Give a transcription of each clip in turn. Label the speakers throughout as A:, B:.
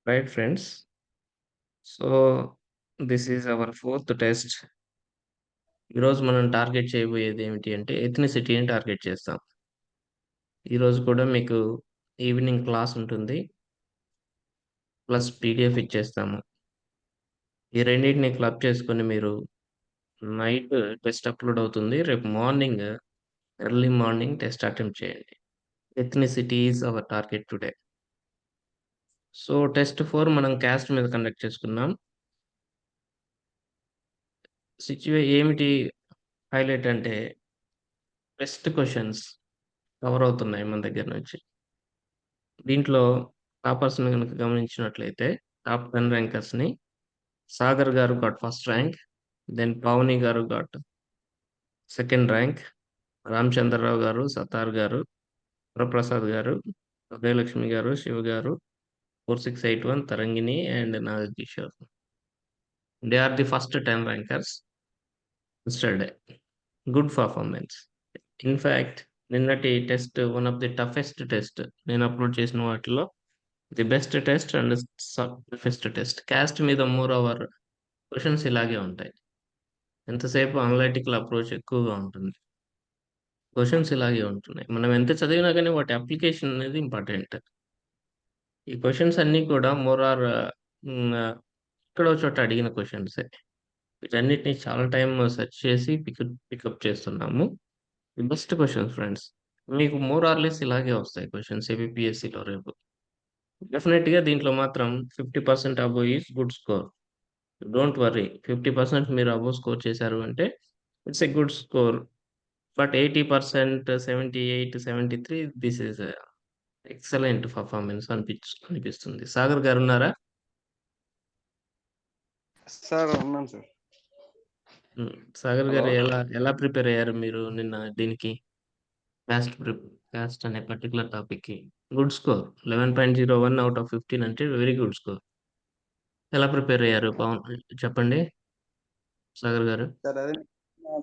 A: Right, friends? So, this is our fourth test. ఈరోజు మనం target చేయబోయేది ఏమిటి అంటే ఎథ్నిసిటీని టార్గెట్ చేస్తాం. ఈరోజు కూడా మీకు ఈవినింగ్ క్లాస్ ఉంటుంది. ప్లస్ పీడిఎఫ్ ఇచ్చేస్తాము. ఈ రెండింటిని క్లబ్ చేసుకొని మీరు నైట్ టెస్ట్ అప్లోడ్ అవుతుంది. రేపు morning early morning test attempt చేయండి. Ethnicity is our target today. So test 4 మనం క్యాస్ట్ మీద కండక్ట్ చేసుకున్నాం. ఏమిటి హైలైట్ అంటే బెస్ట్ క్వశ్చన్స్ కవర్ అవుతున్నాయి మన దగ్గర నుంచి. దీంట్లో టాపర్స్‌ని గనుక గమనించినట్లయితే టాప్ 10 ర్యాంకర్స్‌ని Sagar garu got first rank. Then Pavani garu got second rank. Ramachandra Rao గారు, సత్తార్ గారు, వరప్రసాద్ గారు, ఉదయలక్ష్మి గారు, Shiva garu, 4681 Tarangini and Nagakishore. They are the first 10 rankers yesterday. Good performance. In fact నిన్నటి test one of the toughest test నేను అప్లోడ్ చేసిన వాటిలో the best test and toughest test. Caste మీద more over questions ఇలాగే ఉంటాయి. ఎంతసేపు అనలైటికల్ అప్రోచ్ ఎక్కువగా ఉంటుంది. క్వశ్చన్స్ ఇలాగే ఉంటున్నాయి. మనం ఎంత చదివినా కానీ వాటి అప్లికేషన్ అనేది ఇంపార్టెంట్. ఈ క్వశ్చన్స్ అన్నీ కూడా మోర్ ఆర్ ఎక్కడో చోట అడిగిన క్వశ్చన్సే. వీటన్నిటిని చాలా టైం సెర్చ్ చేసి పికప్ చేస్తున్నాము. The best questions friends. మీకు మోర్ ఆర్ లెస్ ఇలాగే వస్తాయి క్వశ్చన్స్ ఏపీఎస్సిలో రేపు. డెఫినెట్‌గా దీంట్లో మాత్రం 50% above is good score. Don't worry. 50% మీరు అబోవ్ స్కోర్ చేశారు అంటే it's a good score. But 80%, 78, 73 this is excellent performance అనిపిస్తుంది. సాగర్ గారు ఉన్నారా?
B: సార్ ఉన్నాను సార్.
A: సాగర్
B: హలో.
A: గారు ఎలా ప్రిపేర్ అయ్యారు మీరు నిన్న దీనికి? క్యాస్ట్ అనే పర్టికులర్ టాపిక్‌కి. గుడ్ స్కోర్ 11.01 ఔట్ ఆఫ్ 15 అంటే వెరీ గుడ్ స్కోర్. ఎలా ప్రిపేర్ అయ్యారు? చెప్పండి సాగర్ గారు.
B: సార్ అదే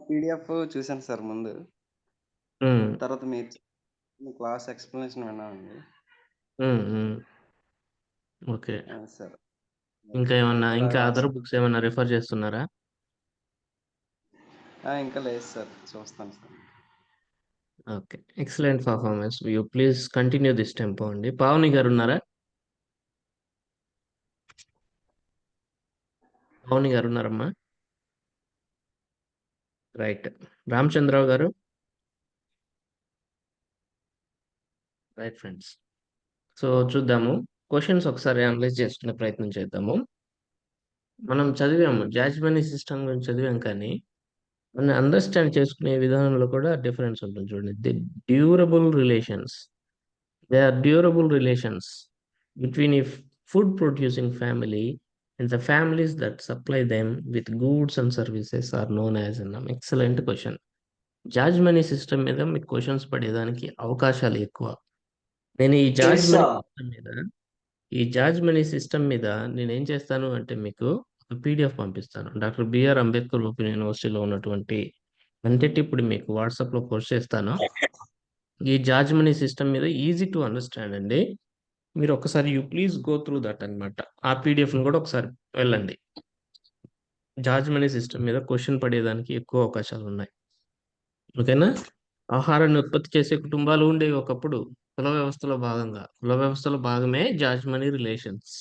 B: పీడిఎఫ్ చూశాను సార్ ముందు.
A: హ్మ్.
B: తర్వాత మీ క్లాస్ ఎక్స్ప్లెనేషన్ విన్నానండి.
A: హ్మ్. హ్మ్. ఓకే.
B: సార్
A: ఇంకా అదర్
B: రాశాను.
A: బుక్స్ ఏమన్నా రిఫర్ చేస్తున్నారా?
B: ఇంకా లేదు సార్, చూస్తాను sir.
A: Okay. Excellent performance. You please continue this tempo అండి. పావని గారు ఉన్నారా? పావని గారు ఉన్నారమ్మా? రైట్. రామచంద్రరావు గారు? Right friends. సో చూద్దాము. క్వెషన్స్ ఒకసారి అనలైజ్ చేసుకునే ప్రయత్నం చేద్దాము. మనం చదివాము. జాజ్‌మనీ సిస్టమ్ గురించి చదివాం కానీ, దాన్ని అండర్‌స్టాండ్ చేసుకునే విధానంలో కూడా డిఫరెన్స్ ఉంటుంది చూడండి. Durable relations. They are durable relations between a food producing family and the families that supply them with goods and services are known as అన్నాం. Excellent question. Jajmani system మీద మీకు క్వెషన్స్ పడేదానికి అవకాశాలు ఎక్కువ. నేను ఈ జాజ్ మనీ సిస్టమ్ మీద నేనేం చేస్తాను అంటే మీకు ఒక పీడిఎఫ్ పంపిస్తాను. డాక్టర్ బిఆర్ అంబేద్కర్ ఓపెన్ యూనివర్సిటీలో ఉన్నటువంటి కంటెంట్ ఇప్పుడు మీకు వాట్సాప్‌లో పోస్ట్ చేస్తాను. ఈ జాజ్ మనీ సిస్టమ్ మీద ఈజీ టు అండర్‌స్టాండ్ అండి. మీరు ఒకసారి ప్లీజ్ గో త్రూ దట్ అన్నమాట. ఆ పీడిఎఫ్‌ని కూడా ఒకసారి వెళ్ళండి. జాజ్ మనీ సిస్టమ్ మీద క్వెషన్ పడేదానికి ఎక్కువ అవకాశాలున్నాయి. ఓకేనా? ఆహారాన్ని ఉత్పత్తి చేసే కుటుంబాలు ఉండేవి ఒకప్పుడు. కుల వ్యవస్థలో భాగంగా. కుల వ్యవస్థలో భాగమే జాజ్ మనీ రిలేషన్స్.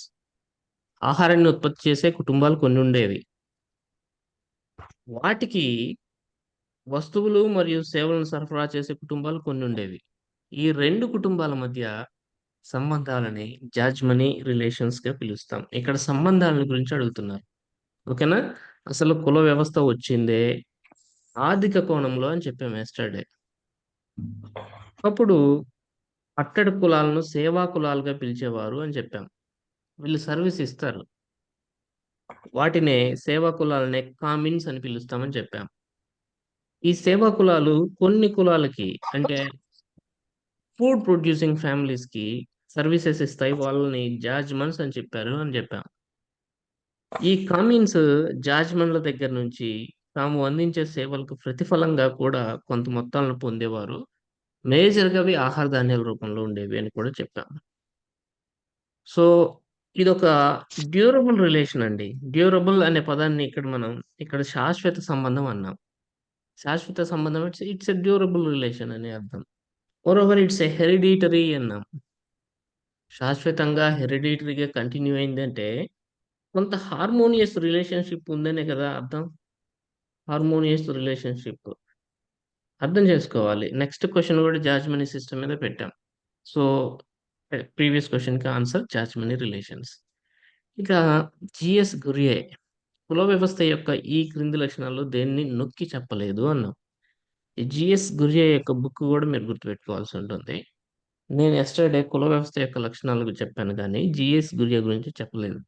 A: ఆహారాన్ని ఉత్పత్తి చేసే కుటుంబాలు కొన్ని ఉండేవి. వాటికి వస్తువులు మరియు సేవలను సరఫరా చేసే కుటుంబాలు కొన్ని ఉండేవి. ఈ 2 కుటుంబాల మధ్య సంబంధాలని జాజ్ మనీ రిలేషన్స్‌గా పిలుస్తాం. ఇక్కడ సంబంధాల గురించి అడుగుతున్నారు. ఓకేనా? అసలు కుల వ్యవస్థ వచ్చిందే ఆర్థిక కోణంలో అని చెప్పాము యెస్టర్‌డే. అప్పుడు అట్టడి కులాలను సేవా కులాలుగా పిలిచేవారు అని చెప్పాం. వీళ్ళు సర్వీస్ ఇస్తారు. వాటినే సేవా కులాలనే కామిన్స్ అని పిలుస్తామని చెప్పాం. ఈ సేవా కులాలు కొన్ని కులాలకి అంటే ఫుడ్ ప్రొడ్యూసింగ్ ఫ్యామిలీస్‌కి సర్వీసెస్ ఇస్తాయి. వాళ్ళని జాజ్‌మన్స్ అని చెప్పారు అని చెప్పాం. ఈ కామిన్స్ జాజ్‌మన్‌ల దగ్గర నుంచి తాము అందించే సేవలకు ప్రతిఫలంగా కూడా కొంత మొత్తాలను పొందేవారు. మేజర్‌గా అవి ఆహార ధాన్యాల రూపంలో ఉండేవి అని కూడా చెప్పాం. సో, ఇదొక డ్యూరబుల్ రిలేషన్ అండి. డ్యూరబుల్ అనే పదాన్ని ఇక్కడ శాశ్వత సంబంధం అన్నాం. శాశ్వత సంబంధం ఇట్స్ ఎ డ్యూరబుల్ రిలేషన్ అని అర్థం. మోరోవర్ ఇట్స్ ఎ హెరిడిటరీ అన్నాం. శాశ్వతంగా హెరిడిటరీగా కంటిన్యూ అయిందంటే కొంత హార్మోనియస్ రిలేషన్షిప్ ఉందనే కదా అర్థం. హార్మోనియస్ రిలేషన్షిప్ అర్థం చేసుకోవాలి. నెక్స్ట్ క్వెషన్ కూడా జాజ్‌మనీ సిస్టమ్ మీద పెట్టాం. సో, ప్రీవియస్ క్వెషన్‌కి ఆన్సర్ జాజ్‌మనీ రిలేషన్స్. ఇక జీఎస్ గురియే కుల వ్యవస్థ యొక్క ఈ క్రింది లక్షణాల్లో దేన్ని నొక్కి చెప్పలేదు అన్నాం. ఈ జీఎస్ గురియే యొక్క బుక్ కూడా మీరు గుర్తుపెట్టుకోవాల్సి ఉంటుంది. నేను యెస్టర్‌డే కుల వ్యవస్థ యొక్క లక్షణాలు చెప్పాను గానీ, జీఎస్ గురియే గురించి చెప్పలేదు.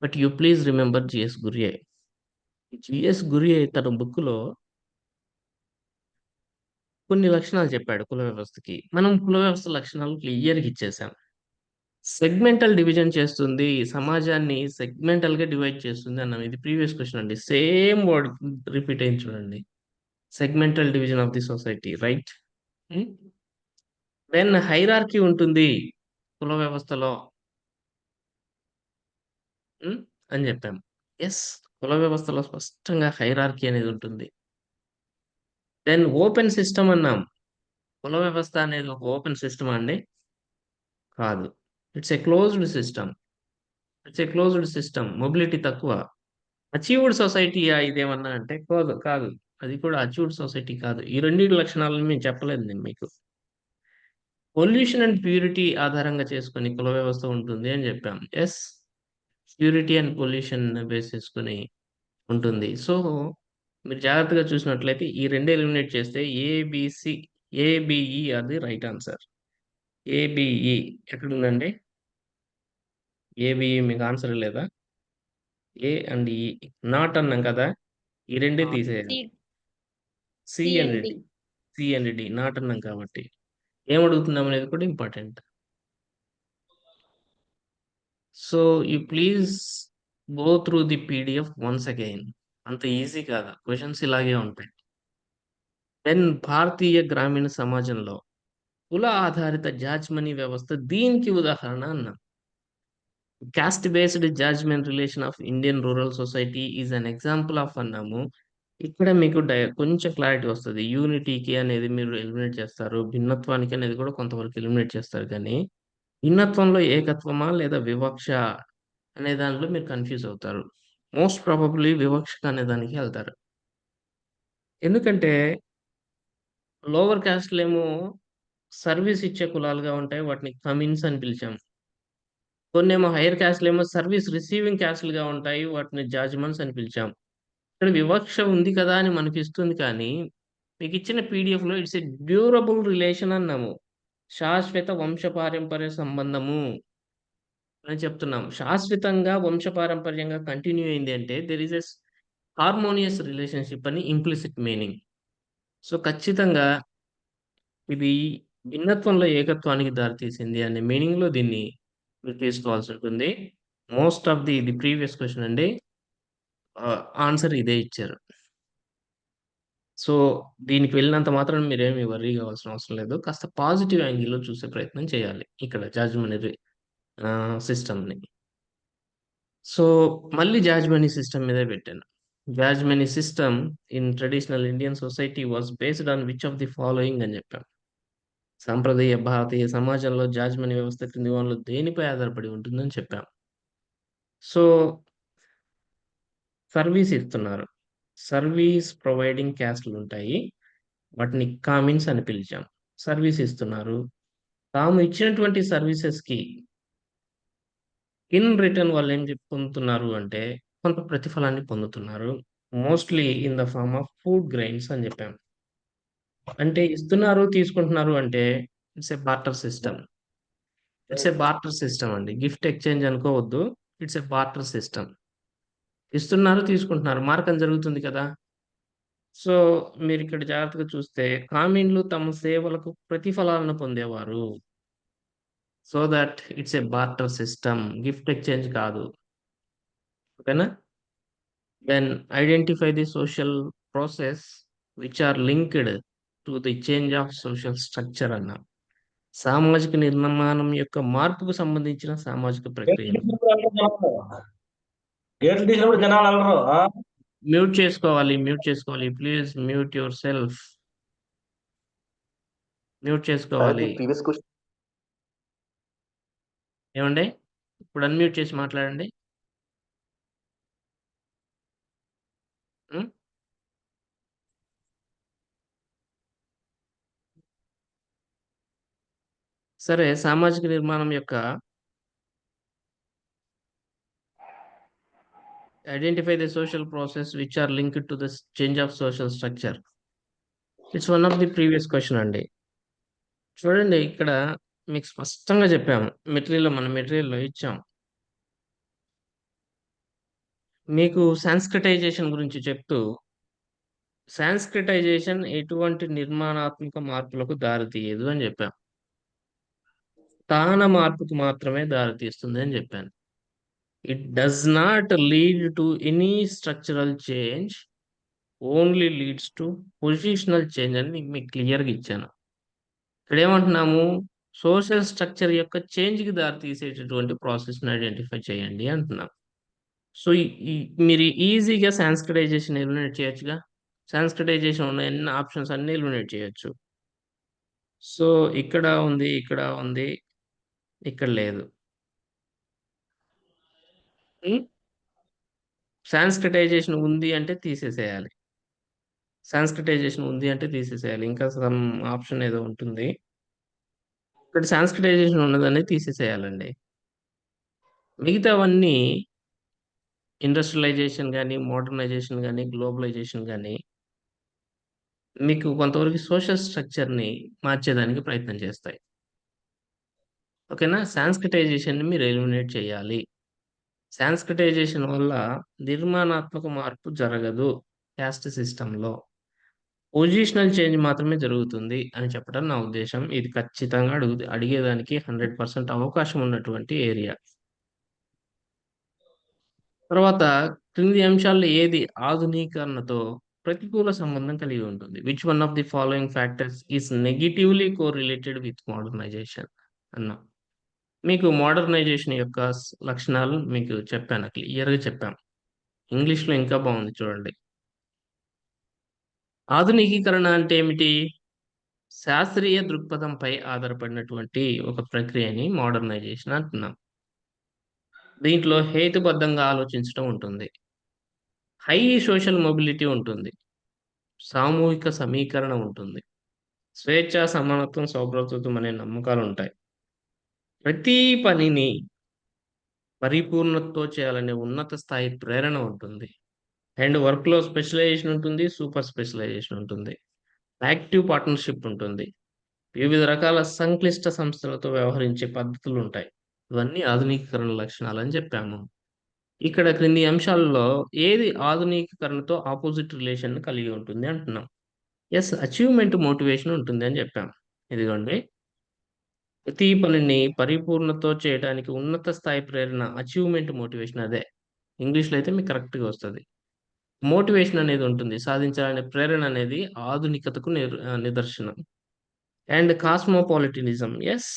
A: But you please remember GS Ghurye. GS Ghurye తన బుక్‌లో కొన్ని లక్షణాలు చెప్పాడు కుల వ్యవస్థకి. మనం కుల వ్యవస్థ లక్షణాలు క్లియర్‌గా ఇచ్చేసాం. సెగ్మెంటల్ డివిజన్ చేస్తుంది. సమాజాన్ని సెగ్మెంటల్‌గా డివైడ్ చేస్తుంది అన్నాం. ఇది ప్రీవియస్ క్వెషన్ అండి. సేమ్ వర్డ్ రిపీట్ అయింది చూడండి. Segmental division of the society right? హ్మ్. దెన్ హైరార్కీ ఉంటుంది కుల వ్యవస్థలో. హ్మ్. అని చెప్పాం. యెస్. కుల వ్యవస్థలో స్పష్టంగా హైరార్కీ అనేది ఉంటుంది. దెన్ ఓపెన్ సిస్టమ్ అన్నాం. కుల వ్యవస్థ అనేది ఒక ఓపెన్ సిస్టమా అండి? కాదు. It's a closed system. It's a closed system. Mobility తక్కువ. అచీవ్డ్ సొసైటీయా ఇదేమన్నా అంటే కాదు. కాదు. అది కూడా అచీవ్డ్ సొసైటీ కాదు. ఈ రెండిటి లక్షణాలను మేము చెప్పలేదు నేను మీకు. పొల్యూషన్ అండ్ ప్యూరిటీ ఆధారంగా చేసుకొని కుల వ్యవస్థ ఉంటుంది అని చెప్పాం. Yes. Purity and pollution base చేసుకొని ఉంటుంది. సో, మీరు జాగ్రత్తగా చూసినట్లయితే ఈ 2 ఎలిమినేట్ చేస్తే ఏబీసీ ఏబీఈ అది రైట్ ఆన్సర్. ఏబీఈ ఎక్కడుందండి? ఏబీఈ మీకు ఆన్సర్ లేదా? ఏ అండ్ ఈ నాట్ అన్నాం కదా! ఈ రెండే తీసేయాలి.
C: C
A: C
C: C
A: and
C: and D.
A: D. C and D not అన్నాం కాబట్టి. ఏమడుగుతున్నాం అనేది కూడా important. So, you please go through the PDF once again. అంత ఈజీ కాదు. క్వెషన్స్ ఇలాగే ఉంటాయి. దెన్ భారతీయ గ్రామీణ సమాజంలో కుల ఆధారిత జాజ్‌మనీ వ్యవస్థ దీనికి ఉదాహరణ అన్నాం. Caste based judgement relation of Indian rural society is an example of అన్నాము. ఇక్కడ మీకు కొంచెం క్లారిటీ వస్తది. యూనిటీకి అనేది మీరు ఎలిమినేట్ చేస్తారు. భిన్నత్వానికి అనేది కూడా కొంతవరకు ఎలిమినేట్ చేస్తారు కానీ, భిన్నత్వంలో ఏకత్వమా లేదా వివక్ష అనే దాంట్లో మీరు కన్‌ఫ్యూజ్ అవుతారు. మోస్ట్ ప్రాబబ్లీ వివక్ష అనే దానికి ఎళ్తారు. ఎందుకంటే లోవర్ కాస్ట్‌లేమో సర్వీస్ ఇచ్చే కులాలుగా ఉంటాయి. వాటిని కమిన్స్ అని పిలిచాం. కొన్నేమో హైర్ కాస్ట్‌లేమో సర్వీస్ రిసీవింగ్ కాస్ట్‌లుగా ఉంటాయి. వాటిని జాజ్‌మన్స్ అని పిలిచాం. ఇక్కడ వివక్ష ఉంది కదా అని మనకిస్తుంది కానీ, మీకిచ్చిన పీడీఎఫ్‌లో ఇట్స్ ఎ డ్యూరబుల్ రిలేషన్ అన్నాము. శాశ్వత వంశపారంపర్య సంబంధము అని చెప్తున్నాం. శాశ్వతంగా వంశపారంపర్యంగా కంటిన్యూ అయింది అంటే there is a harmonious relationship అని ఇంప్లిసిట్ మీనింగ్. సో, ఖచ్చితంగా ఇది భిన్నత్వంలో ఏకత్వానికి దారితీసింది అనే మీనింగ్‌లో దీన్ని మీరు తీసుకోవాల్సుంటుంది. Most of the previous question అండి. ఆన్సర్ ఇదే ఇచ్చారు. సో, దీనికి వెళ్ళినంత మాత్రాన మీరేమి వర్రీ కావాల్సిన అవసరం లేదు. కాస్త పాజిటివ్ యాంగిల్‌లో చూసే ప్రయత్నం చేయాలి. ఇక్కడ జాజ్‌మనీ సిస్టమ్‌ని. సో, మళ్ళీ జాజ్‌మనీ సిస్టమ్ మీదే పెట్టాను. Jajmani system in traditional Indian society was based on which of the following అని చెప్పాం. సాంప్రదాయ భారతీయ సమాజంలో జాజ్‌మనీ వ్యవస్థ క్రింది వానిలో దేనిపై ఆధారపడి ఉంటుందని చెప్పాం. సో, సర్వీస్ ఇస్తున్నారు. సర్వీస్ ప్రొవైడింగ్ క్యాస్ట్‌లుంటాయి. వాటిని కామిన్స్ అని పిలిచాం. సర్వీస్ ఇస్తున్నారు. తాము ఇచ్చినటువంటి సర్వీసెస్‌కి ఇన్ రిటర్న్ వాళ్ళేం పొందుతున్నారు అంటే, కొంత ప్రతిఫలాన్ని పొందుతున్నారు. Mostly in the form of food grains అని జెప్పాం. అంటే ఇస్తున్నారు, తీసుకుంటున్నారు అంటే it's a barter system. It's a barter system అండి. గిఫ్ట్ ఎక్స్‌చేంజ్ అనుకోవద్దు. It's a barter system. ఇస్తున్నారు, తీసుకుంటున్నారు. మార్కం జరుగుతుంది కదా! సో, మీరిక్కడ జాగ్రత్తగా చూస్తే కామిన్లు తమ సేవలకు ప్రతిఫలాలను పొందేవారు. So that it's a barter system. Gift exchange కాదు. ఓకేనా? Then identify the social process which are linked to the change of social structure అన్నాం. సామాజిక నిర్మాణం యొక్క మార్పుకు సంబంధించిన సామాజిక
C: గేట్లు
A: ప్రక్రియలు.
C: తీసినప్పుడు జనాలు వెళ్ళరు.
A: మ్యూట్ చేసుకోవాలి. Please mute your self. Mute చేసుకోవాలి.
D: ప్రీవియస్ క్వశ్చన్
A: ఏమండి? ఇప్పుడు అన్మ్యూట్ చేసి మాట్లాడండి. ఉం? సరే, సామాజిక నిర్మాణం యొక్క identify the social process which are linked to the change of social structure. It's one of the previous question అండి. చూడండి, ఇక్కడ మీకు స్పష్టంగా చెప్పాము. మన మెటీరియల్లో ఇచ్చాం. మీకు సాంస్క్రిటైజేషన్ గురించి చెప్తూ, సాంస్క్రిటైజేషన్ ఎటువంటి నిర్మాణాత్మక మార్పులకు దారితీయదు అని చెప్పాం. స్థాన మార్పుకు మాత్రమే దారితీస్తుంది అని చెప్పాను. It does not lead to any structural change, only leads to positional change అని మీకు క్లియర్గా ఇచ్చాను. ఇక్కడ ఏమంటున్నాము? సోషల్ స్ట్రక్చర్ యొక్క చేంజ్కి దారి తీసేటటువంటి ప్రాసెస్ని ఐడెంటిఫై చేయండి అంటున్నాం. సో మీరు ఈజీగా సాంస్క్రిటైజేషన్ ఎలిమినేట్ చేయొచ్చుగా. సాంస్క్రిటైజేషన్ ఉన్న ఎన్ని ఆప్షన్స్ అన్ని ఎలిమినేట్ చేయొచ్చు. సో ఇక్కడ ఉంది, ఇక్కడ లేదు. సాంస్క్రిటైజేషన్ ఉంది అంటే తీసేసేయాలి. ఇంకా సమ్ ఆప్షన్ ఏదో ఉంటుంది. ఇక్కడ సాంస్క్రిటైజేషన్ ఉన్నదని తీసేసేయాలండి. మిగతావన్నీ ఇండస్ట్రియలైజేషన్ కానీ, మోడర్నైజేషన్ కానీ, గ్లోబలైజేషన్ కానీ మీకు కొంతవరకు సోషల్ స్ట్రక్చర్ని మార్చేదానికి ప్రయత్నం చేస్తాయి. ఓకేనా? సాంస్క్రిటైజేషన్ని మీరు ఎలిమినేట్ చేయాలి. సాంస్క్రిటైజేషన్ వల్ల నిర్మాణాత్మక మార్పు జరగదు. క్యాస్ట్ సిస్టంలో పొజిషనల్ చేంజ్ మాత్రమే జరుగుతుంది అని చెప్పడం నా ఉద్దేశం. ఇది ఖచ్చితంగా అడిగేదానికి 100% అవకాశం ఉన్నటువంటి ఏరియా. తర్వాత క్రింది అంశాల్లో ఏది ఆధునీకరణతో ప్రతికూల సంబంధం కలిగి ఉంటుంది? Which one of the following factors is negatively correlated with modernization అన్నా. మీకు మోడర్నైజేషన్ యొక్క లక్షణాలు మీకు చెప్పాను, క్లియర్గా చెప్పాను. ఇంగ్లీష్లో ఇంకా బాగుంది చూడండి. ఆధునికీకరణ అంటే ఏమిటి? శాస్త్రీయ దృక్పథంపై ఆధారపడినటువంటి ఒక ప్రక్రియని మోడర్నైజేషన్ అంటున్నాం. దీంట్లో హేతుబద్ధంగా ఆలోచించడం ఉంటుంది, హై సోషల్ మొబిలిటీ ఉంటుంది, సామూహిక సమీకరణ ఉంటుంది, స్వేచ్ఛ, సమానత్వం, సౌభ్రతత్వం అనే నమ్మకాలు ఉంటాయి. ప్రతి పనిని పరిపూర్ణతతో చేయాలనే ఉన్నత స్థాయి ప్రేరణ ఉంటుంది. అండ్ వర్క్లో స్పెషలైజేషన్ ఉంటుంది, సూపర్ స్పెషలైజేషన్ ఉంటుంది, యాక్టివ్ పార్ట్నర్షిప్ ఉంటుంది, వివిధ రకాల సంక్లిష్ట సంస్థలతో వ్యవహరించే పద్ధతులు ఉంటాయి. ఇవన్నీ ఆధునికీకరణ లక్షణాలు అని చెప్పాము. ఇక్కడ క్రింది అంశాలలో ఏది ఆధునికీకరణతో ఆపోజిట్ రిలేషన్ కలిగి ఉంటుంది అంటున్నాం. ఎస్, అచీవ్మెంట్ మోటివేషన్ ఉంటుంది అని చెప్పాం. ఇదిగోండి, ప్రతి పనిని పరిపూర్ణతో చేయడానికి ఉన్నత స్థాయి ప్రేరణ అచీవ్మెంట్ మోటివేషన్. అదే ఇంగ్లీష్లో అయితే మీకు కరెక్ట్గా వస్తుంది. మోటివేషన్ అనేది ఉంటుంది, సాధించాలనే ప్రేరణ అనేది ఆధునికతకు నిదర్శనం. అండ్ కాస్మోపాలిటనిజం, ఎస్,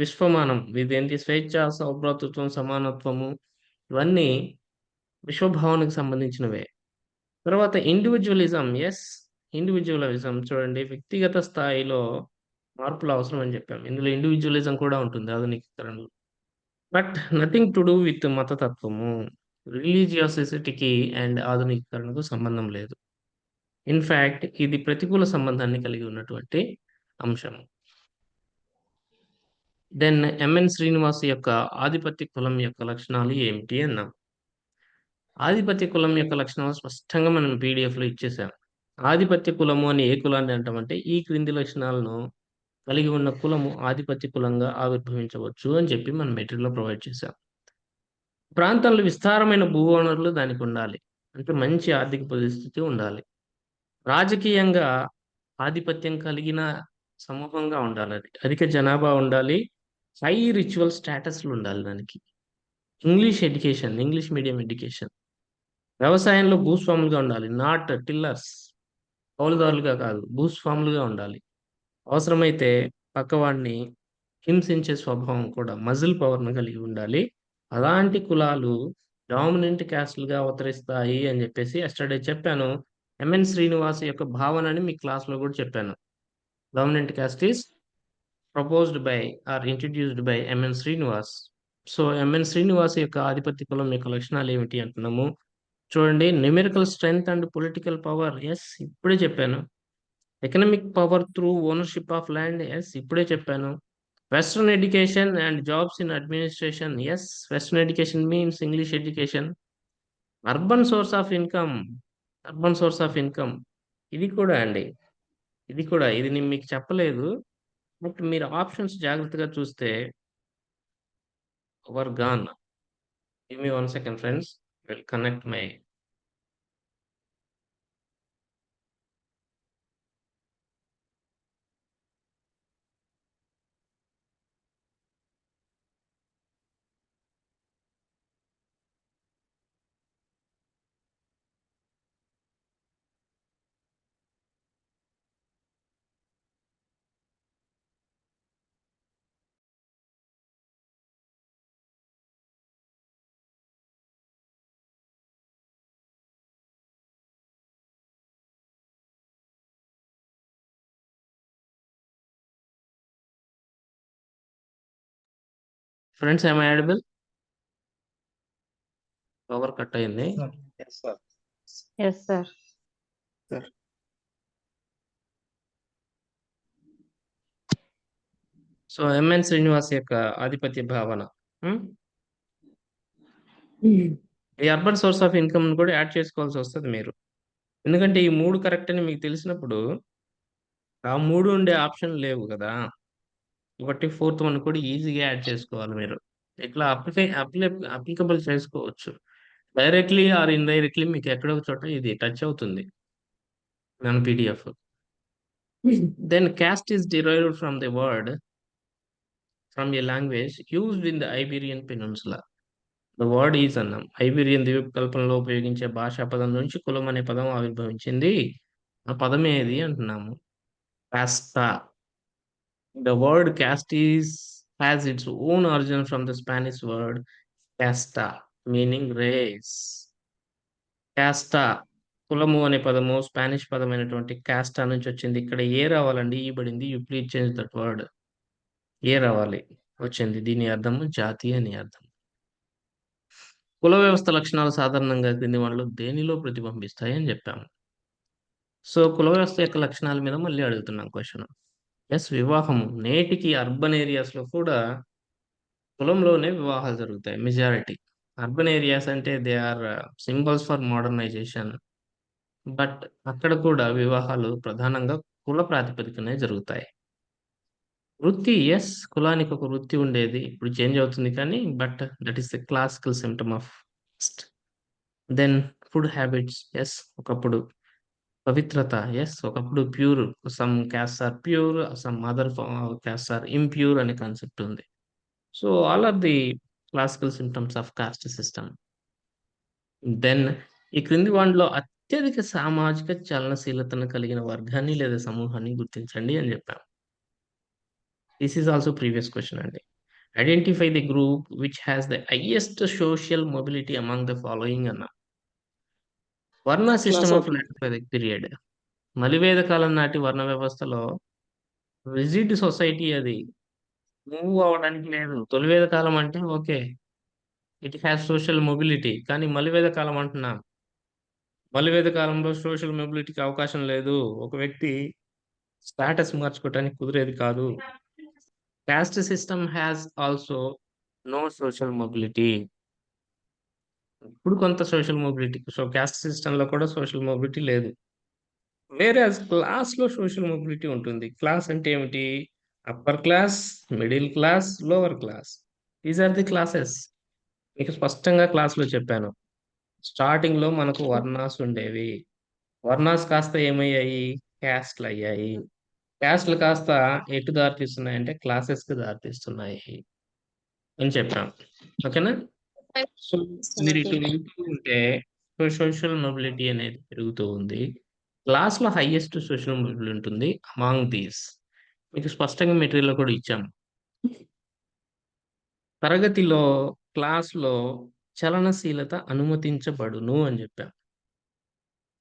A: విశ్వమానం. ఇదేంటి? స్వేచ్ఛ, సౌభ్రాతృత్వం, సమానత్వము, ఇవన్నీ విశ్వభావనకు సంబంధించినవే. తర్వాత ఇండివిజువలిజం, ఎస్, ఇండివిజువలిజం చూడండి, వ్యక్తిగత స్థాయిలో మార్పులు అవసరం అని చెప్పాం. ఇందులో ఇండివిజువలిజం కూడా ఉంటుంది ఆధునికీకరణలో. But nothing to do with మతతత్వము, రిలీజియాసిటీకి అండ్ ఆధునికీకరణకు సంబంధం లేదు. ఇన్ఫ్యాక్ట్ ఇది ప్రతికూల సంబంధాన్ని కలిగి ఉన్నటువంటి అంశం. దెన్ ఎంఎన్ శ్రీనివాస్ యొక్క ఆధిపత్య కులం యొక్క లక్షణాలు ఏమిటి అన్నాం. ఆధిపత్య కులం యొక్క లక్షణాలు స్పష్టంగా మనం పీడిఎఫ్లో ఇచ్చేసాం. ఆధిపత్య కులము అని ఏ కులాన్ని అంటామంటే, ఈ క్రింది లక్షణాలను కలిగి ఉన్న కులము ఆధిపత్య కులంగా ఆవిర్భవించవచ్చు అని చెప్పి మనం మెటీరియల్లో ప్రొవైడ్ చేశాం. ప్రాంతాల్లో విస్తారమైన భూ వనరులు దానికి ఉండాలి, అంటే మంచి ఆర్థిక పరిస్థితి ఉండాలి, రాజకీయంగా ఆధిపత్యం కలిగిన సమూహంగా ఉండాలి, అది అధిక జనాభా ఉండాలి, హై రిచువల్ స్టేటస్లు ఉండాలి దానికి, English education, English medium education, వ్యవసాయంలో భూస్వాములుగా ఉండాలి, నాట్ టిల్లర్స్, కౌలుదారులుగా కాదు, భూస్వాములుగా ఉండాలి, అవసరమైతే పక్కవాడిని హింసించే స్వభావం కూడా మజిల్ పవర్‌ని కలిగి ఉండాలి. అలాంటి కులాలు డామినెంట్ క్యాస్ట్‌లుగా అవతరిస్తాయి అని జెప్పేసి యెస్టర్‌డే చెప్పాను. ఎంఎన్ శ్రీనివాస్ యొక్క భావనని మీ క్లాస్‌లో గూడా చెప్పాను. Dominant caste is proposed by or introduced by MN Srinivas. So, MN Srinivas యొక్క ఆధిపత్య కులం యొక్క లక్షణాలేమిటి అంటున్నాము. చూడండి, numerical strength and political power. Yes, ఇప్పుడే చెప్పాను. Economic power through ownership of land. Yes, ఇప్పుడే చెప్పాను. Western education and jobs in administration. Yes, western education means English education. Urban source of income. Urban source of income. ఇది కూడా అండి. ఇది నేను మీకు చెప్పలేదు. బట్ మీరు ఆప్షన్స్ జాగ్రత్తగా చూస్తే over gone. Give me 1 second friends. Will connect my friends, am I audible? Power cut అయింది.
B: Yes sir.
C: Yes, sir.
B: Sir.
A: So, MN Srinivas యొక్క ఆధిపత్య భావన. హ్మ్. ఈ అర్బన్ సోర్స్ ఆఫ్ ఇన్‌కమ్‌ని కూడా యాడ్ చేసుకోవాల్సొస్తది మీరు. ఎందుకంటే ఈ 3 కరెక్ట్ అని మీకు తెలిసినప్పుడు, ఆ 3 ఉండే ఆప్షన్ లేవు గదా! కాబట్టి ఫోర్త్ వన్ కూడా ఈజీగా యాడ్ చేసుకోవాలి మీరు. ఇట్లా అప్లికబుల్ చేసుకోవచ్చు. డైరెక్ట్‌లీ ఆర్ ఇండైరెక్ట్‌లీ మీకు ఎక్కడో ఒక చోట ఇది టచ్ అవుతుంది. మన PDF. Then caste is derived from a language used in the Iberian peninsula. The word is అన్నాం. ఐబీరియన్ ద్వీపకల్పంలో ఉపయోగించే భాషా పదం నుంచి కులం అనే పదం ఆవిర్భవించింది. ఆ పదం ఏది అంటున్నాము. కాస్టా. The word has its own origin from the Spanish word casta, meaning race. కాస్టా కులము అనే పదము స్పానిష్ పదమైనటువంటి కాస్టా నుంచి వచ్చింది. ఇక్కడ ఏ రావాలండి? ఈ పడింది. You please change that word. A రావాలి. వచ్చింది. దీని అర్థము జాతి అని అర్థం. కుల వ్యవస్థ లక్షణాలు సాధారణంగా క్రింది వాటిలో దేనిలో ప్రతిబింబిస్తాయి అని చెప్పాము. సో, కుల వ్యవస్థ యొక్క లక్షణాల మీద మళ్ళీ అడుగుతున్నాం క్వెషన్. యెస్, వివాహము. నేటికి అర్బన్ ఏరియాస్‌లో కూడా కులంలోనే వివాహాలు జరుగుతాయి మెజారిటీ. అర్బన్ ఏరియాస్ అంటే they are symbols for modernization. But అక్కడ కూడా వివాహాలు ప్రధానంగా కుల ప్రాతిపదికనే జరుగుతాయి. వృత్తి. యెస్, కులానికి ఒక వృత్తి ఉండేది. ఇప్పుడు చేంజ్ అవుతుంది కానీ but that is the classical symptom of caste. Then food habits. Yes, ఒకప్పుడు పవిత్రత. యెస్, ఒకప్పుడు pure. Some castes are pure, some other castes are impure అనే కాన్సెప్ట్ ఉంది. So, all are the classical symptoms of caste system. Then ఈ క్రింది వానిలో అత్యధిక సామాజిక చలనశీలతను కలిగిన వర్గాన్ని లేదా సమూహాన్ని గుర్తించండి అని చెప్పాం. This is also previous question అండి. Identify the group which has the highest social mobility among the following అన్నా. Varna system of later Vedic period. మలివేద కాలం నాటి వర్ణ వ్యవస్థలో రిజిడ్ సొసైటీ అది. మూవ్ అవ్వడానికి లేదు. తొలివేద కాలం అంటే okay. It has social mobility. కానీ మలివేద కాలం అంటున్నాం. మలివేద కాలంలో సోషల్ మొబిలిటీకి అవకాశం లేదు. ఒక వ్యక్తి స్టేటస్ మార్చుకోవటానికి కుదిరేది కాదు. Caste system has also no social mobility. ఇప్పుడు కొంత సోషల్ మొబిలిటీ. సో, కాస్ట్ సిస్టమ్‌లో కూడా సోషల్ మొబిలిటీ లేదు. వేరేయాజ్ క్లాస్‌లో సోషల్ మొబిలిటీ ఉంటుంది. క్లాస్ అంటే ఏమిటి? Upper class, middle class, lower class. These are the classes. మీకు స్పష్టంగా క్లాస్‌లో చెప్పాను. స్టార్టింగ్‌లో మనకు వర్ణాస్ ఉండేవి. వర్ణాస్ కాస్త ఏమయ్యాయి? క్యాస్ట్‌లయ్యాయి. క్యాస్ట్‌లు కాస్త ఎటు దారితీస్తున్నాయంటే క్లాసెస్‌కి దారితీస్తున్నాయి అని చెప్పాం. ఓకేనా? సో, మీరు ఇటు వెళ్తూ ఉంటే సోషల్ మొబిలిటీ అనేది పెరుగుతూ ఉంది. క్లాస్‌లో హైయెస్ట్ సోషల్ మొబిలిటీ ఉంటుంది అమాంగ్ దీస్. మీకు స్పష్టంగా మెటీరియల్‌లో కూడా ఇచ్చాము. తరగతిలో, క్లాస్‌లో చలనశీలత అనుమతించబడును అని జెప్పాం.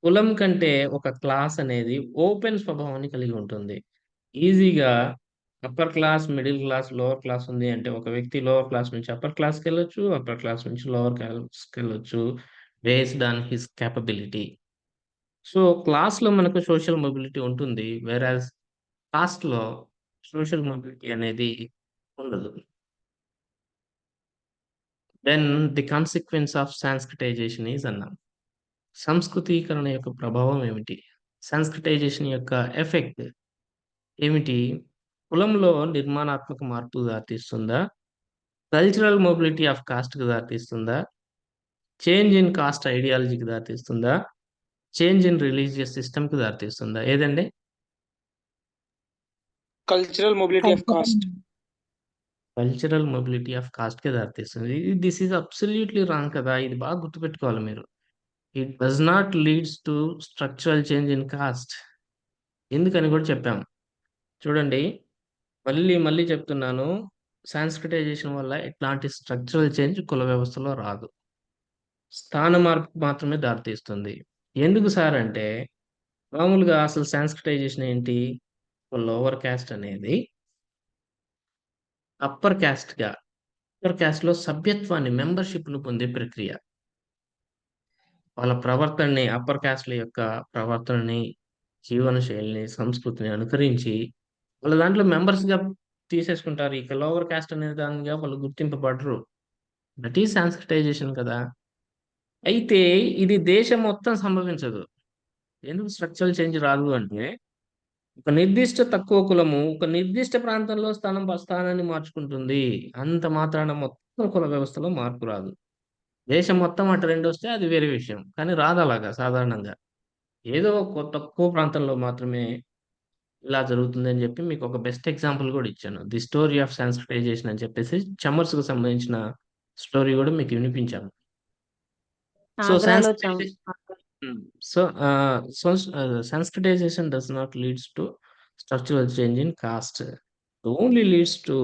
A: కులం కంటే ఒక క్లాస్ అనేది ఓపెన్ స్వభావాన్ని కలిగి ఉంటుంది. ఈజీగా upper class, middle class, lower class ఉంది అంటే ఒక వ్యక్తి లోవర్ క్లాస్ నుంచి అప్పర్ క్లాస్‌కెళ్ళొచ్చు. అప్పర్ క్లాస్ నుంచి లోవర్ క్లాస్‌కెళ్ళొచ్చు. Based on his capability. So, క్లాస్‌లో మనకు సోషల్ మొబిలిటీ ఉంటుంది. వేరాజ్ కాస్ట్‌లో సోషల్ మొబిలిటీ అనేది ఉండదు. Then the consequence of sanskritization is అన్నాం. సంస్కృతీకరణ యొక్క ప్రభావం ఏమిటి? సాంస్క్రిటైజేషన్ యొక్క ఎఫెక్ట్ ఏమిటి? కులంలో నిర్మాణాత్మక మార్పుకు దారితీస్తుందా? కల్చరల్ మొబిలిటీ ఆఫ్ కాస్ట్‌కి దారితీస్తుందా? చేంజ్ ఇన్ కాస్ట్ ఐడియాలజీకి దారితీస్తుందా? చేంజ్ ఇన్ రిలీజియస్ సిస్టమ్‌కి దారితీస్తుందా? ఏదండి?
B: Cultural mobility of caste.
A: Cultural mobility of కాస్ట్‌కే దారితీస్తుంది. దిస్ ఈస్ అబ్సల్యూట్‌లీ రాంగ్ కదా! ఇది బాగా గుర్తుపెట్టుకోవాలి మీరు. It does not leads to structural change in cost. ఎందుకని కూడా చెప్పాం. చూడండి, మళ్ళీ మళ్ళీ చెప్తున్నాను. సాంస్క్రిటైజేషన్ వల్ల ఎట్లాంటి స్ట్రక్చరల్ చేంజ్ కుల వ్యవస్థలో రాదు. స్థాన మార్పుకు మాత్రమే దారితీస్తుంది. ఎందుకు సార్ అంటే, మామూలుగా అసలు సాంస్క్రిటైజేషన్ ఏంటి? లోవర్ కాస్ట్ అనేది అప్పర్ కాస్ట్‌గా, అప్పర్ కాస్ట్‌లో సభ్యత్వాన్ని, మెంబర్‌షిప్‌ని పొందే ప్రక్రియ. వాళ్ళ ప్రవర్తనని, అప్పర్ కాస్ట్‌ల యొక్క ప్రవర్తనని, జీవన శైలిని, సంస్కృతిని అనుకరించి వాళ్ళ దాంట్లో మెంబర్స్‌గా తీసేసుకుంటారు. ఇక లోవర్ కాస్ట్ అనే దానిగా వాళ్ళు గుర్తింపబడరు. దట్ ఈజ్ సాంస్క్రిటైజేషన్ కదా! అయితే ఇది దేశం మొత్తం సంభవించదు. ఎందుకు స్ట్రక్చరల్ చేంజ్ రాదు అంటే, ఒక నిర్దిష్ట తక్కువ కులము, ఒక నిర్దిష్ట ప్రాంతంలో స్థానాన్ని మార్చుకుంటుంది. అంత మాత్రాన మొత్తం కుల వ్యవస్థలో మార్పు రాదు. దేశం మొత్తం ఆ ట్రెండొస్తే అది వేరే విషయం. కానీ రాదలాగా సాధారణంగా. ఏదో ఒక తక్కువ ప్రాంతంలో మాత్రమే ఇలా జరుగుతుందని జెప్పి మీకొక బెస్ట్ ఎగ్జాంపుల్ గూడా ఇచ్చాను. 'ది స్టోరీ ఆఫ్ సాంస్క్రిటైజేషన్' అని చెప్పేసి చమర్స్‌కి సంబంధించిన స్టోరీ గూడా మీకు వినిపించాను. సో,
C: ఆగ్రాలో చం
A: సాంస్క్రిటైజేషన్ హ్మ్. So, Sanskritisation does not leads to structural change in cost. It only leads to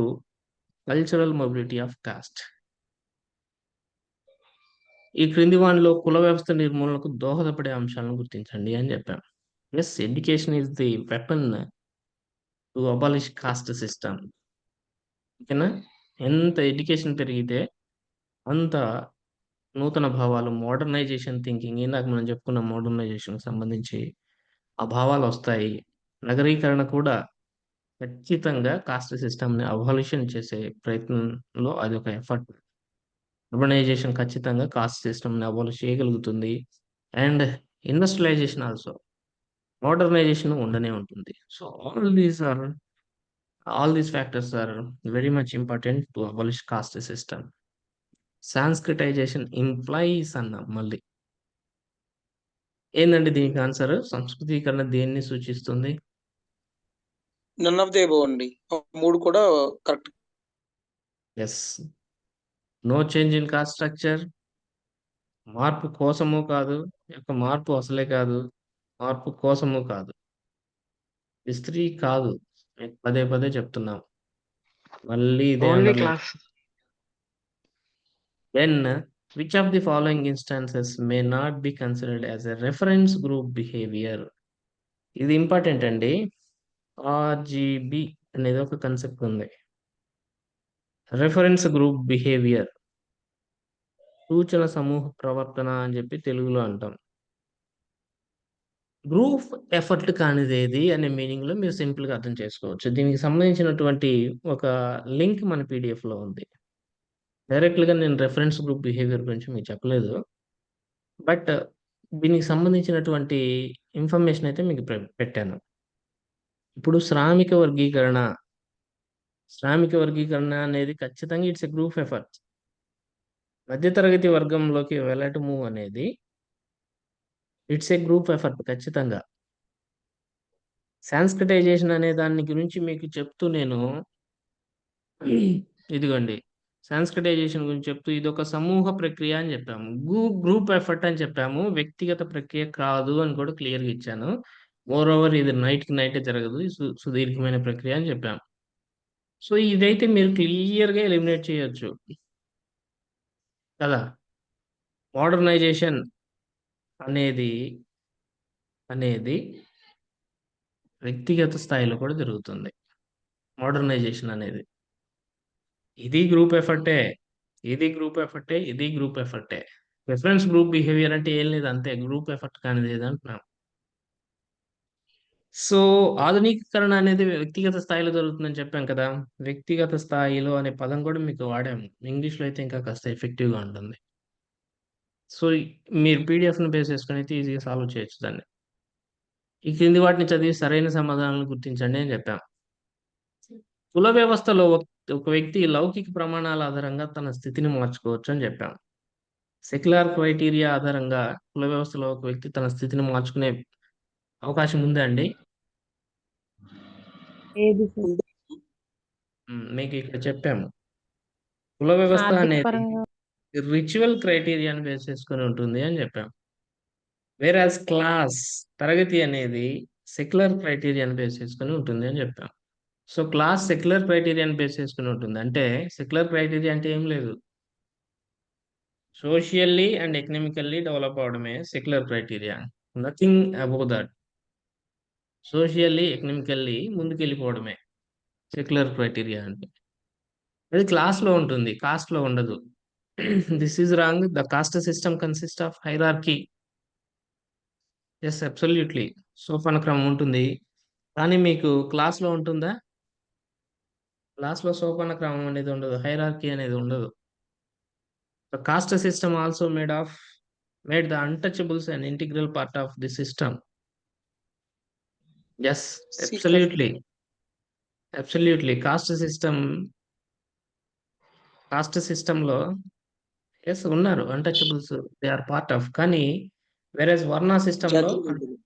A: cultural mobility of cost. ఈ క్రింది వానిలో కుల వ్యవస్థ నిర్మూలనకు దోహదపడే అంశాలను గుర్తించండి అని జెప్పాం. Yes, education is the weapon to abolish caste system. ఓకేనా? ఎంత ఎడ్యుకేషన్ పెరిగితే అంత నూతన భావాలు, మోడర్నైజేషన్ థింకింగ్, ఇందాక మనం చెప్పుకున్న మోడర్నైజేషన్‌కి సంబంధించి ఆ భావాలొస్తాయి. నగరీకరణ కూడా ఖచ్చితంగా కాస్ట్ సిస్టమ్‌ని అబాలిషన్ చేసే ప్రయత్నంలో అదొక ఎఫర్ట్. అర్బనైజేషన్ ఖచ్చితంగా కాస్ట్ సిస్టమ్‌ని అబాలిష్ చేయగలుగుతుంది. And industrialisation also. మోడర్నైజేషన్ ఉండనే ఉంటుంది. So, all these factors are very much important to abolish caste system. Sanskritisation implies అన్నాం మళ్ళీ. ఏందండి దీనికి ఆన్సర్? సంస్కృతీకరణ దేన్ని సూచిస్తుంది?
B: నన్ ఆఫ్ ది అబోవ్ అండి. 3 కూడా correct.
A: Yes. No change in caste structure. మార్పు కోసము కాదు. మార్పు అసలే కాదు. మార్పు కోసము కాదు. ఇస్త్రీ కాదు. మీకు పదే పదే చెప్తున్నాం. మళ్ళీ ఇదే
C: only
A: underline.
C: Class.
A: Then, which of the following instances may not be considered as a reference group behavior? ఇది ఇంపార్టెంట్ అండి. ఆర్‌జీబీ అనేది ఒక కాన్సెప్ట్ ఉంది. Reference group behaviour. సూచన సమూహ ప్రవర్తన అని చెప్పి తెలుగులో అంటాం. గ్రూప్ ఎఫర్ట్ కానిదేది అనే మీనింగ్‌లో మీరు సింపుల్‌గా అర్థం చేసుకోవచ్చు. దీనికి సంబంధించినటువంటి ఒక లింక్ మన పీడీఎఫ్‌లో ఉంది. డైరెక్ట్‌గా నేను రిఫరెన్స్ గ్రూప్ బిహేవియర్ గురించి మీకు చెప్పలేదు. బట్ దీనికి సంబంధించినటువంటి ఇన్ఫర్మేషన్ అయితే మీకు పెట్టాను. ఇప్పుడు శ్రామిక వర్గీకరణ అనేది ఖచ్చితంగా ఇట్స్ ఎ గ్రూప్ ఎఫర్ట్. మధ్య తరగతి వర్గంలోకి వెళ్ళటము అనేది ఇట్స్ ఎ గ్రూప్ ఎఫర్ట్ ఖచ్చితంగా. సాంస్క్రిటైజేషన్ అనే దాని గురించి మీకు చెప్తూ నేను ఇదిగోండి, సాంస్క్రిటైజేషన్ గురించి చెప్తూ ఇదొక సమూహ ప్రక్రియ అని చెప్పాము. గ్రూప్ ఎఫర్ట్ అని చెప్పాము. వ్యక్తిగత ప్రక్రియ కాదు అని కూడా క్లియర్‌గా ఇచ్చాను. మోరోవర్ ఇది నైట్‌కి నైటే జరగదు. సుదీర్ఘమైన ప్రక్రియ అని చెప్పాం. సో ఇదైతే మీరు క్లియర్‌గా ఎలిమినేట్ చేయొచ్చు కదా! మోడర్నైజేషన్ అనేది, అనేది వ్యక్తిగత స్థాయిలో కూడా జరుగుతుంది. మోడర్నైజేషన్ అనేది. ఇది గ్రూప్ ఎఫర్టే. ఇది గ్రూప్ ఎఫర్టే. ఇది గ్రూప్ ఎఫర్టే. ప్రిఫరెన్స్ గ్రూప్ బిహేవియర్ అంటే ఏం లేదు అంతే. గ్రూప్ ఎఫర్ట్ కానిది ఏది అంటున్నాం. సో, ఆధునికీకరణ అనేది వ్యక్తిగత స్థాయిలో జరుగుతుందని చెప్పాం కదా! వ్యక్తిగత స్థాయిలో అనే పదం కూడా మీకు వాడాము. ఇంగ్లీష్‌లో అయితే ఇంకా కాస్త ఎఫెక్టివ్‌గా ఉంటుంది. సో, మీరు పీడీఎఫ్‌ని బేస్ చేసుకొని అయితే ఈజీగా సాల్వ్ చేయొచ్చు దాన్ని. ఈ క్రింది వాటిని చదివి సరైన సమాధానాలను గుర్తించండి అని చెప్పాం. కుల వ్యవస్థలో ఒక వ్యక్తి లౌకిక ప్రమాణాల ఆధారంగా తన స్థితిని మార్చుకోవచ్చు అని చెప్పాం. సెక్యులర్ క్రైటీరియా ఆధారంగా కుల వ్యవస్థలో ఒక వ్యక్తి తన స్థితిని మార్చుకునే అవకాశం ఉందా అండి?
C: ఏది సార్?
B: ఉంది.
A: మీకు ఇక్కడ చెప్పాము. కుల వ్యవస్థ
C: ఆర్థిక
A: అనేది
C: పరంగా
A: రిచువల్ క్రైటీరియాని బేస్ చేసుకొని ఉంటుంది అని చెప్పాం. వేరాజ్ క్లాస్ తరగతి అనేది సెక్యులర్ క్రైటీరియాని బేస్ చేసుకొని ఉంటుంది అని చెప్పాం. సో క్లాస్ సెక్యులర్ క్రైటీరియాని బేస్ చేసుకొని ఉంటుంది. అంటే సెక్యులర్ క్రైటీరియా అంటే ఏం లేదు. సోషియల్లీ అండ్ ఎకనామికల్లీ డెవలప్ అవడమే secular criteria. Nothing above that. Socially, economically ముందుకెళ్ళిపోవడమే సెక్యులర్ క్రైటీరియా అంటే. అది క్లాస్‌లో ఉంటుంది. కాస్ట్‌లో ఉండదు. This is wrong. The caste system consist of hierarchy. Yes, absolutely. సోపానక్రమం ఉంటుంది. కానీ మీకు క్లాస్‌లో ఉంటుందా? క్లాస్‌లో సోపానక్రమం అనేది ఉండదు. హైరార్కీ అనేది ఉండదు. The caste system also made the untouchables an integral part of the system. Yes,
B: C correct.
A: Absolutely. Absolutely. Caste సిస్టమ్‌లో యెస్ ఉన్నారు. Untouchables they are part of. కానీ వేరేస్ వర్ణ సిస్టమ్‌లో
B: జాతీయ విద్యలు.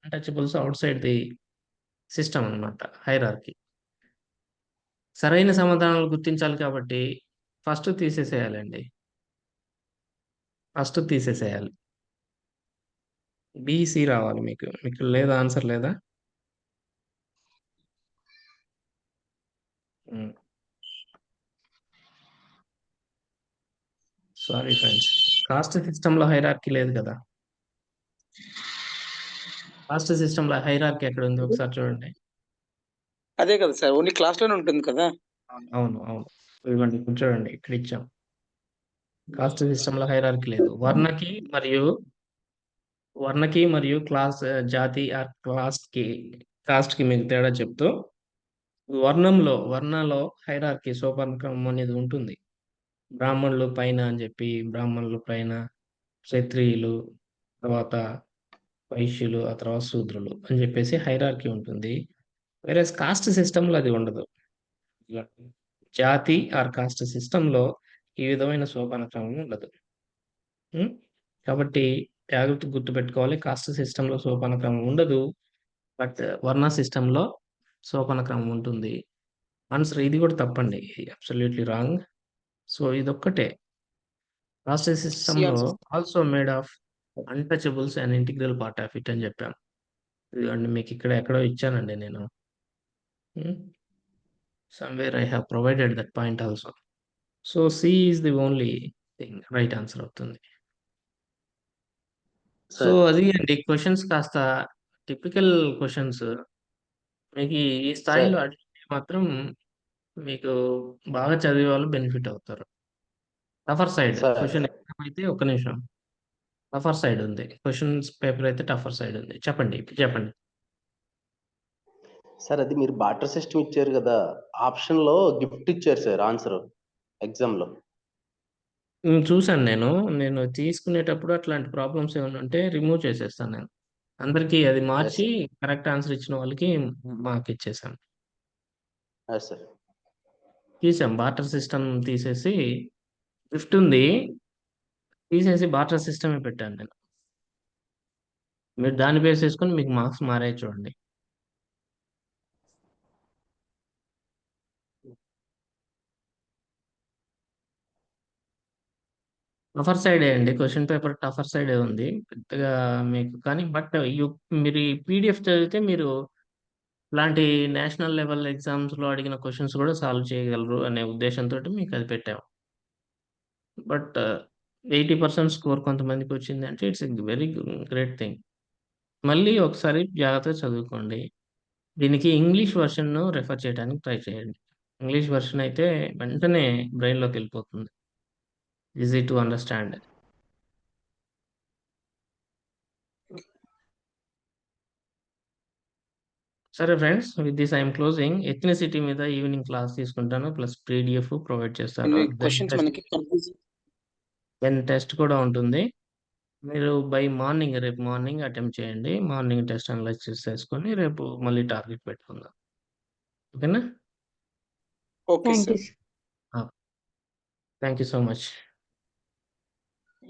A: అన్‌టచబుల్స్ ఔట్‌సైడ్ ది సిస్టమ్ అన్నమాట. హైరార్కీ. సరైన సమాధానాలు గుర్తించాలి కాబట్టి ఫస్ట్ తీసేసేయాలండి. ఫస్ట్ తీసేసేయాలి. బి, సి రావాలి మీకు. మీకు లేదా ఆన్సర్ లేదా? హ్మ్. Sorry friends. కాస్ట్ సిస్టమ్‌లో హైరార్కీ లేదు కదా! కాస్ట్ సిస్టమ్‌లో హైరార్కీ ఎక్కడుంది ఒకసారి చూడండి.
B: అదే కదా సార్. ఓన్లీ క్లాస్‌లోనే ఉంటుంది కదా!
A: అవును. అవును. ఇదిగోండి ఇక్కడ చూడండి. ఇక్కడ ఇచ్చాం. కాస్ట్ సిస్టమ్‌లో హైరార్కీ లేదు. వర్ణకి మరియు జాతి ఆర్ కాస్ట్‌కి మీకు తేడా చెప్తూ వర్ణంలో హైరార్కీ సోపానక్రమం అనేది ఉంటుంది. బ్రాహ్మణులు పైన అని చెప్పి, బ్రాహ్మణులు పైన, క్షత్రియులు, తర్వాత వైశ్యులు, ఆ తర్వాత శూద్రులు అని చెప్పేసి హైరార్కీ ఉంటుంది. వేరేస్ కాస్ట్ సిస్టమ్‌లో అది ఉండదు. జాతి ఆర్ కాస్ట్ సిస్టమ్‌లో ఈ విధమైన సోపానక్రమం ఉండదు. హ్మ్. కాబట్టి జాగ్రత్తగా గుర్తుపెట్టుకోవాలి. కాస్ట్ సిస్టమ్‌లో సోపానక్రమం ఉండదు. బట్ వర్ణ సిస్టమ్‌లో సోపానక్రమం ఉంటుంది. ఆన్సర్ ఇది కూడా తప్పండి. Absolutely wrong. సో ఇదొక్కటే. కాస్ట్
B: సి
A: సిస్టమ్‌లో
B: answer.
A: Also made of untouchables and integral part of it అని చెప్పాం. ఇదిగోండి మీకు ఇక్కడ ఎక్కడో ఇచ్చానండి నేను. Hmm. Somewhere I have provided that point also. So C is the only thing right answer అవుతుంది. సో
D: సార్
A: అది అండి క్వెషన్స్ కాస్త టిపికల్ క్వెషన్స్. మీకు ఈ
D: సార్
A: స్థాయిలో అడిగితే మాత్రం మీకు బాగా చదివే వాళ్ళు బెనిఫిట్ అవుతారు. టఫర్ సైడ్
D: సార్
A: క్వెషన్ ఎగ్జామ్ అయితే ఒక్క నిమిషం. టఫర్ సైడ్ ఉంది. క్వెషన్స్ పేపర్ అయితే టఫర్ సైడ్ ఉంది. చెప్పండి. ఇప్పుడు చెప్పండి.
D: సార్ అది మీరు బాటర్ సిస్టమ్ ఇచ్చారు కదా, ఆప్షన్ లో గిఫ్ట్ ఇచ్చారు సార్ ఆన్సర్ ఎగ్జామ్ లో.
A: చూసాను నేను. నేను తీసుకునేటప్పుడు అట్లాంటి ప్రాబ్లమ్స్ ఏమన్నా ఉంటే రిమూవ్ చేసేస్తాను నేను. అందరికీ అది
D: ఎస్
A: మార్చి
D: సార్.
A: కరెక్ట్ ఆన్సర్ ఇచ్చిన వాళ్ళకి మార్క్ ఇచ్చేసాం.
D: Yes sir.
A: తీసాం. బార్టర్ సిస్టమ్ తీసేసి గిఫ్ట్ ఉంది. తీసేసి బార్టర్ సిస్టమే పెట్టాను నేను. మీరు దాన్ని బేస్ చేసుకొని మీకు మార్క్స్ మారాయి చూడండి. టఫర్ సైడే అండి. క్వెషన్ పేపర్ టఫర్ సైడే ఉంది. పెద్దగా మీకు కానీ బట్ మీరు ఈ పీడిఎఫ్ చదివితే మీరు ఇలాంటి నేషనల్ లెవెల్ ఎగ్జామ్స్‌లో అడిగిన క్వెషన్స్ కూడా సాల్వ్ చేయగలరు అనే ఉద్దేశంతోటి మీకది పెట్టాం. బట్ 80% స్కోర్ కొంతమందికొచ్చిందంటే it's a very great thing. మళ్ళీ ఒకసారి జాగ్రత్తగా చదువుకోండి. దీనికి ఇంగ్లీష్ వెర్షన్‌ను రెఫర్ చేయడానికి ట్రై చేయండి. ఇంగ్లీష్ వెర్షన్ అయితే వెంటనే బ్రెయిన్‌లోకెళ్ళిపోతుంది. Easy to understand. సరే friends, with this I am closing. Ethnicity మీద ఈవినింగ్ క్లాస్ తీసుకుంటాను. ప్లస్ పీడీఎఫ్ ప్రొవైడ్ చేస్తాను.
B: కొన్ని క్వశ్చన్స్ మనకి కన్ఫ్యూజింగ్
A: దెన్ టెస్ట్ కూడా ఉంటుంది. మీరు రేపు మార్నింగ్ అటెంప్ట్ చేయండి. మార్నింగ్ టెస్ట్ అనలైజ్ చేసుకొని రేపు మళ్ళీ టార్గెట్ పెట్టుకుందాం. ఓకేనా?
B: Okay
C: thank
B: sir.
C: You.
A: Thank you so much.